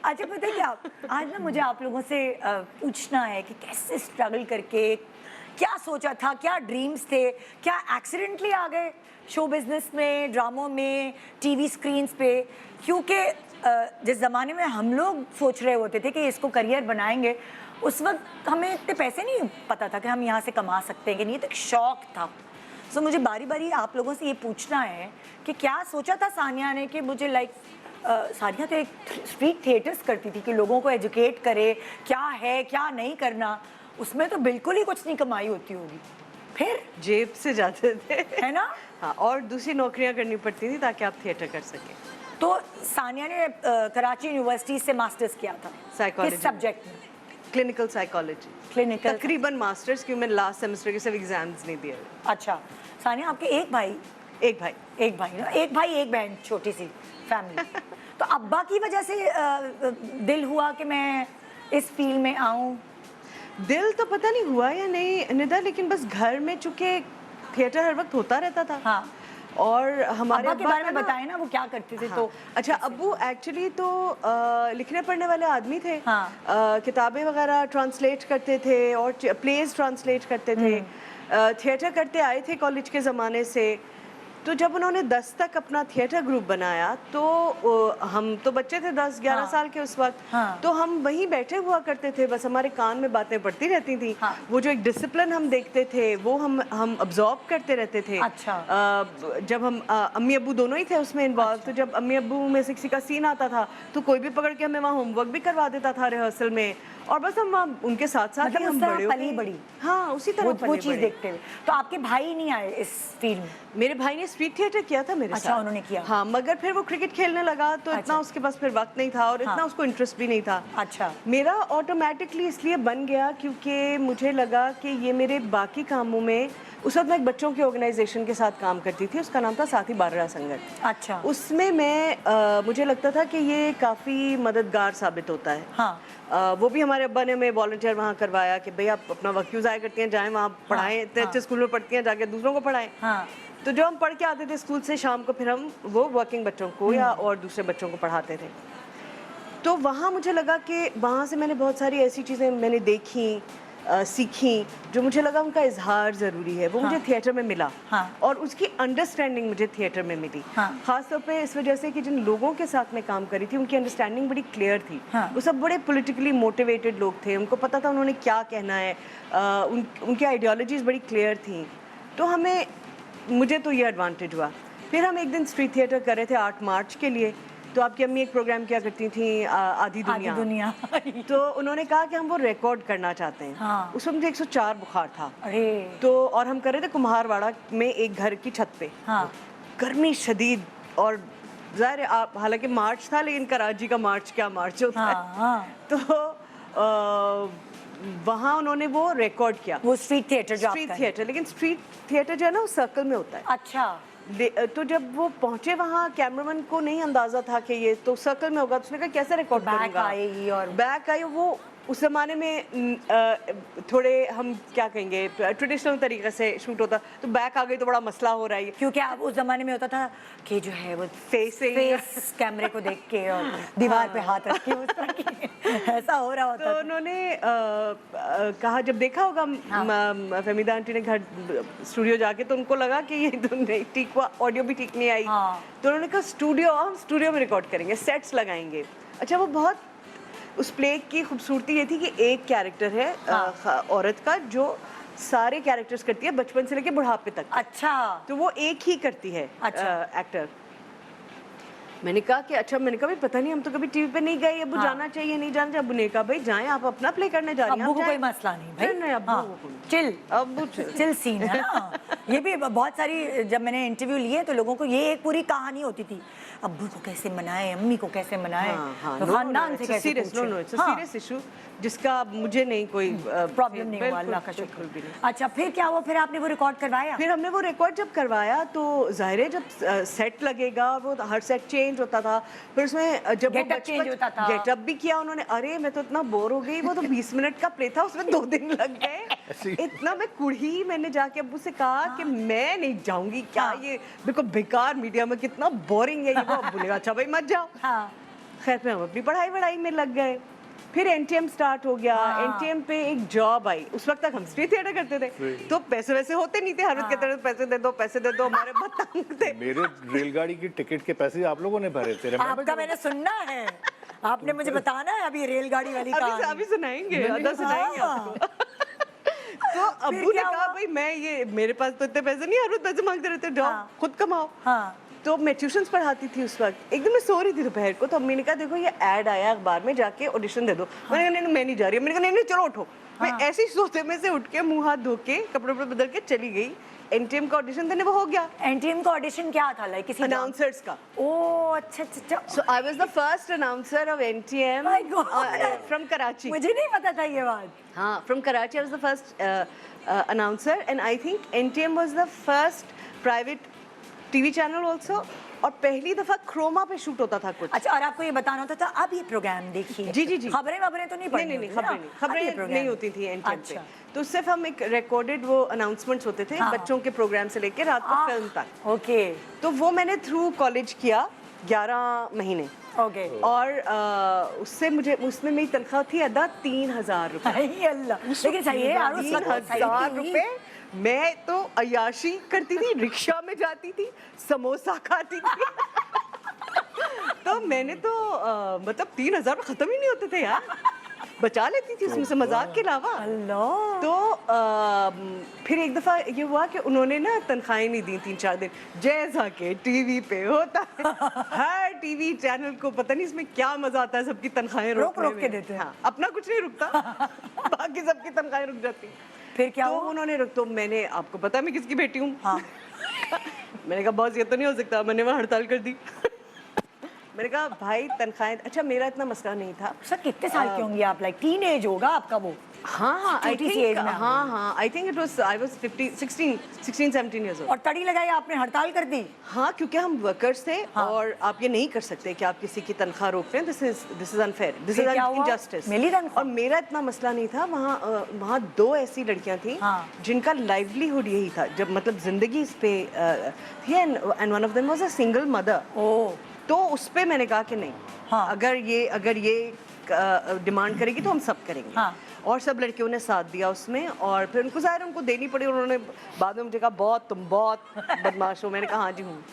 अच्छा पता है क्या, आज ना मुझे आप लोगों से पूछना है कि कैसे स्ट्रगल करके, क्या सोचा था, क्या ड्रीम्स थे, क्या एक्सीडेंटली आ गए शो बिजनेस में, ड्रामों में, टीवी स्क्रीन्स पे, क्योंकि जिस ज़माने में हम लोग सोच रहे होते थे कि इसको करियर बनाएंगे, उस वक्त हमें इतने पैसे नहीं पता था कि हम यहाँ से कमा सकते हैं कि नहीं, तो एक शौक था। सो मुझे बारी बारी आप लोगों से ये पूछना है कि क्या सोचा था सानिया ने कि मुझे सानिया तो एक स्ट्रीट थिएटर्स करती थी कि लोगों को एजुकेट करे क्या है क्या नहीं करना, उसमें तो बिल्कुल ही कुछ नहीं कमाई होती होगी, फिर जेब से जाते थे, है ना? हाँ, और दूसरी नौकरियां करनी पड़ती थी ताकि आप थिएटर कर सकें। तो सानिया ने कराची यूनिवर्सिटी से मास्टर्स किया था साइकोलॉजी किस सब्जेक्ट में? Clinical psychology. क्लिनिकल तकरीबन मास्टर्स, क्योंकि मैंने लास्ट सेमेस्टर के सब एग्जाम्स नहीं दिए। अच्छा सानिया, आपके एक भाई एक भाई ना, एक भाई एक बहन, छोटी सी फैमिली। तो अब्बा की वजह से दिल हुआ कि मैं इस फील्ड में आऊं? दिल तो पता नहीं हुआ या नहीं निदा, लेकिन बस घर में चूंकि थिएटर हर वक्त होता रहता था। हाँ। और हमारे अब्बा के बारे में बताएं ना, वो क्या करते थे? हाँ। तो अच्छा, अब्बू एक्चुअली तो लिखने पढ़ने वाले आदमी थे। हाँ। किताबें वगैरह ट्रांसलेट करते थे और प्लेज ट्रांसलेट करते थे। थिएटर करते आए थे कॉलेज के ज़माने से। तो जब उन्होंने 10 तक अपना थिएटर ग्रुप बनाया तो हम तो बच्चे थे 10-11 साल के उस वक्त। तो हम वहीं बैठे हुआ करते थे, बस हमारे कान में बातें पड़ती रहती थी। वो जो एक डिसिप्लिन हम देखते थे वो हम अब्जॉर्ब करते रहते थे। अच्छा। जब हम अम्मी अब्बू दोनों ही थे उसमें इन्वॉल्व। तो जब अम्मी अब्बू में से किसी का सीन आता था तो कोई भी पकड़ के हमें वहाँ होमवर्क भी करवा देता था रिहर्सल में, और बस हम उनके साथ साथ ही हम बड़ी। हाँ, उसी तरह वो चीज़ देखते हुए। तो आपके भाई नहीं आए इस फील्ड में? मेरे भाई ने स्ट्रीट थिएटर किया था मेरे साथ। अच्छा, उन्होंने किया। हाँ, मगर फिर वो क्रिकेट खेलने लगा तो इतना उसके पास फिर वक्त नहीं था और इतना उसको इंटरेस्ट भी नहीं था। अच्छा। मेरा मेरा ऑटोमेटिकली इसलिए बन गया क्योंकि मुझे लगा कि ये मेरे बाकी कामों में, उस वक्त मैं एक बच्चों की ऑर्गेनाइजेशन के साथ काम करती थी, उसका नाम था साथी बाररा संगत। अच्छा। उसमें मैं मुझे लगता था कि ये काफ़ी मददगार साबित होता है। हाँ। वो भी हमारे अब्बा ने हमें वॉलंटियर वहाँ करवाया कि भाई आप अपना वक्त क्यों ज़ाया करती हैं, जाएँ वहाँ पढ़ाएं, इतने अच्छे स्कूल में पढ़ती हैं, जाके दूसरों को पढ़ाएं। हाँ। तो जो हम पढ़ के आते थे स्कूल से शाम को, फिर हम वो वर्किंग बच्चों को या और दूसरे बच्चों को पढ़ाते थे। तो वहाँ मुझे लगा कि वहाँ से मैंने बहुत सारी ऐसी चीज़ें मैंने देखी, सीखी, जो मुझे लगा उनका इजहार ज़रूरी है, वो मुझे थिएटर में मिला। और उसकी अंडरस्टैंडिंग मुझे थिएटर में मिली। ख़ास तौर पे इस वजह से कि जिन लोगों के साथ मैं काम करी थी उनकी अंडरस्टैंडिंग बड़ी क्लियर थी। वो सब बड़े पॉलिटिकली मोटिवेटेड लोग थे, उनको पता था उन्होंने क्या कहना है, उनकी आइडियोलॉजीज़ बड़ी क्लियर थी। तो मुझे तो ये एडवांटेज हुआ। फिर हम एक दिन स्ट्रीट थिएटर कर रहे थे 8 मार्च के लिए। तो आपकी अम्मी एक प्रोग्राम किया करती थी आधी दुनिया। तो उन्होंने कहा कि हम वो रिकॉर्ड करना चाहते हैं। हाँ। उस वक्त मुझे 104 बुखार था। अरे। तो और हम कर रहे थे कुम्हारवाड़ा में एक घर की छत पे। हाँ। गर्मी शदीद, और ज़ाहिर हालांकि मार्च था, लेकिन कराची का मार्च क्या मार्च होता है। हाँ। तो वहाँ उन्होंने वो रिकॉर्ड किया, वो स्ट्रीट थिएटर। लेकिन स्ट्रीट थिएटर जो है ना वो सर्कल में होता है। अच्छा। तो जब वो पहुंचे वहाँ, कैमरामैन को नहीं अंदाजा था कि ये तो सर्कल में होगा, तो उसने कहा कैसे रिकॉर्ड करूंगा। बैक आई वो उस ज़माने में थोड़े हम क्या कहेंगे ट्रेडिशनल तरीके से शूट होता, तो बैक आ गई तो बड़ा मसला हो रहा है, क्योंकि अब उस ज़माने में होता था कि जो है वो फेस कैमरे को देख के और दीवार पे हाथ रख के उस तरह की ऐसा हो रहा होता। तो उन्होंने कहा, जब देखा होगा फहमीदा आंटी ने घर स्टूडियो जाके, तो उनको लगा कि ये तो नहीं ठीक हुआ, ऑडियो भी ठीक नहीं आई। तो उन्होंने कहा स्टूडियो में रिकॉर्ड करेंगे, सेट्स लगाएंगे। अच्छा, वो बहुत उस प्ले की खूबसूरती ये थी कि एक कैरेक्टर है औरत का जो सारे कैरेक्टर्स करती है बचपन से लेके बुढ़ापे तक। अच्छा। तो वो एक ही करती है। अच्छा। एक्टर। मैंने कहा कि अच्छा, मैंने कहा भाई पता नहीं, हम तो कभी टीवी पे नहीं गए, अब्बू जाना चाहिए नहीं जाना चाहिए। अब्बू ने कहा भाई जाएं, आप अपना प्ले करने जा रही हैं, अब्बू को कोई मसला नहीं भाई। नहीं, अब्बू चिल सीन है ना। ये भी बहुत सारी, जब मैंने इंटरव्यू लिए तो लोगों को ये एक पूरी कहानी होती थी, अब्बू को कैसे मनाए, अम्मी को कैसे मनाए, खानदान से कैसे पूछे। सीरियस इशू जिसका मुझे नहीं कोई प्रॉब्लम नहीं हुआ, अल्लाह का शुक्र भी नहीं। अच्छा, फिर क्या हुआ? फिर आपने वो रिकॉर्ड करवाया? फिर हमने वो रिकॉर्ड जब करवाया तो जाहिर है जब सेट लगेगा, वो हर सेट चेंज होता था, फिर उसमें जब गेटअप भी किया उन्होंने, अरे मैं तो इतना बोर हो गई, वो तो 20 मिनट का प्ले था, उसमें 2 दिन लग गए। इतना मैं कुड़ी, मैंने जाके अब्बू से कहा कि मैं नहीं जाऊंगी, क्या ये बिल्कुल बेकार मीडिया में कितना बोरिंग है ये। वो अब्बू ने कहा अच्छा भाई मत जाओ। खैर फिर हम अपनी पढ़ाई में लग गए। फिर एनटीएम स्टार्ट हो गया। एनटीएम पे एक जॉब आई। उस वक्त तक हम स्ट्रीट थिएटर करते थे, तो पैसे वैसे होते नहीं थे। हर वक्त कहते थे पैसे दे दो, हमारे बहुत तंग थे। मेरे रेलगाड़ी की टिकट के पैसे आप लोगों ने भरे थे। आपका मैंने सुनना है, आपने मुझे बताना है अभी रेलगाड़ी वाली कहानी। अभी सुनाएंगे, अदा सुनाएंगे आपको। तो अब्बू ने कहा भाई मैं ये, मेरे पास तो इतने पैसे नहीं, हर रोज पैसे मांगते रहते हो, जाओ खुद कमाओ। हाँ। तो मैं ट्यूशंस पढ़ाती थी उस वक्त। एक दिन मैं सो रही थी दोपहर को, तो अम्मी ने कहा देखो ये ऐड आया अखबार में, जाके ऑडिशन दे दो। मैंने कहा नहीं मैं नहीं जा रही। मैंने कहा नहीं चलो उठो। मैं ऐसी सोते में से उठ के मुंह हाथ धो के कपड़े बदल के चली गई। एनटीएम का ऑडिशन देने वो हो गया। एनटीएम का ऑडिशन क्या था? लाइक किसी अनाउंसर्स का। ओह अच्छा अच्छा। So I was the first announcer of NTM My God. from Karachi. मुझे नहीं पता था ये बात। हाँ, from Karachi I was the first announcer, and I think NTM was the first private TV channel also. और पहली दफा क्रोमा पे शूट होता था कुछ। अच्छा, और आपको ये बताना होता था अब ये प्रोग्राम देखिए। जी। खबरें तो नहीं पढ़नी नहीं, होती ना? खबरें नहीं होती थी एनटीएम पे। अच्छा। तो सिर्फ हम एक रिकॉर्डेड वो अनाउंसमेंट्स होते थे बच्चों के प्रोग्राम से लेके रात को फिल्म तक। ओके तो वो मैंने थ्रू कॉलेज किया 11 महीने। ओके। और उससे मुझे, उसमें मेरी तनख्वाह थी अदा 3000 रुपए। हाय अल्लाह, लेकिन सही है यार, उस वक्त सही 3000 थी। रुपए। मैं तो अयाशी करती थी, रिक्शा में जाती थी, समोसा खाती थी। तो मैंने तो मतलब 3000 खत्म ही नहीं होते थे यार, बचा लेती थी उसमें से मजाक के अलावा। अल्लाह। तो फिर एक दफा ये हुआ कि उन्होंने ना तनख्वाहें नहीं दी 3-4 दिन, जैसा कि टीवी पे होता है। हर टीवी चैनल को पता नहीं इसमें क्या मजा आता है, सबकी तनख्वाहें रोक के देते हैं। हाँ, अपना कुछ नहीं रुकता, बाकी सबकी तनख्वाहें रुक जाती। फिर क्या तो हुआ? उन्होंने तो मैंने, आपको पता है मैं किसकी बेटी हूँ। हाँ। मैंने कहा बॉस ये तो नहीं हो सकता, मैंने वहाँ हड़ताल कर दी। मैंने कहा भाई तनख्वाहें, अच्छा मेरा इतना मसला नहीं था। सर कितने साल की होंगी आप? लाइक टीन एज होगा आपका वो? हाँ, आई छोटी सी थिंक, age में हाँ, I think it was, I was 16-17 years old। और तड़ी लगाई आपने, हड़ताल कर दी? हाँ, क्योंकि हम वर्कर्स थे और आप ये नहीं कर सकते कि आप किसी की तनख्वाह रोक रहे हैं। This is unfair, this is injustice. मिली तनख्वाह? और मेरा इतना मसला नहीं था। वहाँ 2 ऐसी लड़कियाँ थी जिनका लाइवलीहुड यही था, जब मतलब जिंदगी इस पे थी, and one of them was a single mother. Oh. तो उस पे मैंने कहा कि नहीं, अगर ये डिमांड करेगी तो हम सब करेंगे। हाँ। और सब लड़कियों ने साथ दिया उसमें, और फिर उनको ज़ाहिर उनको देनी पड़ी। उन्होंने बाद में मुझे कहा बहुत तुम बहुत बदमाश हो। मैंने कहा हाँ जी हूँ।